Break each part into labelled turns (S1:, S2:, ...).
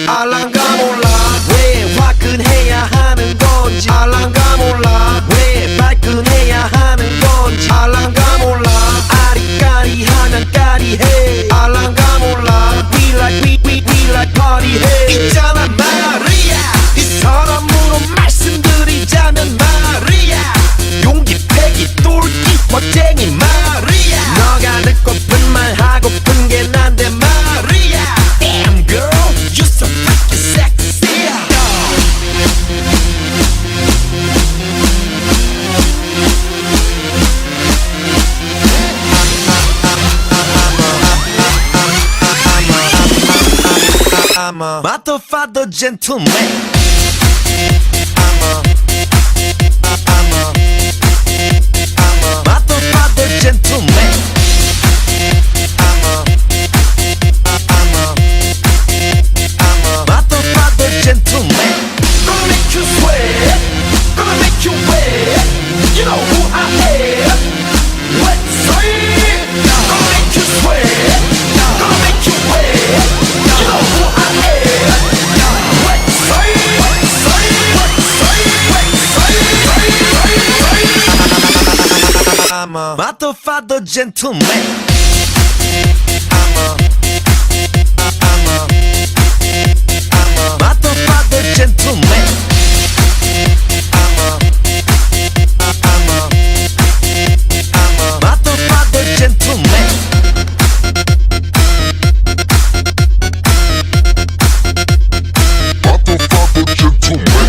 S1: 알랑가 몰라 왜 화끈해야 하는 건지 알랑가 몰라 왜 발끈해야 하는 건지 알랑가 몰라 아리까리하면 까리해 알랑가 몰라 We like party 해 있잖아 마리아 이 사람으로 말씀드리자면 마리아 용기 패기 똘끼 멋쟁이 마리아 너가 듣고픈 말 하고픈 게 난데 마리아 Damn girl you're so freaking sexy I'm a motherfucker gentleman I'm a motherfucker gentleman I'm a motherfucker gentleman Gonna make you sweat Gonna make you wet You know who I am Let's say Gonna make you sweat Gonna make you wet You know who I am Let's say I'm a motherfucker gentleman I'm a motherfucker gentleman I'm a motherfucker gentleman Motherfucker gentleman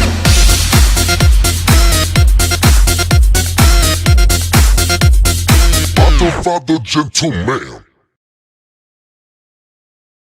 S1: Motherfucker gentleman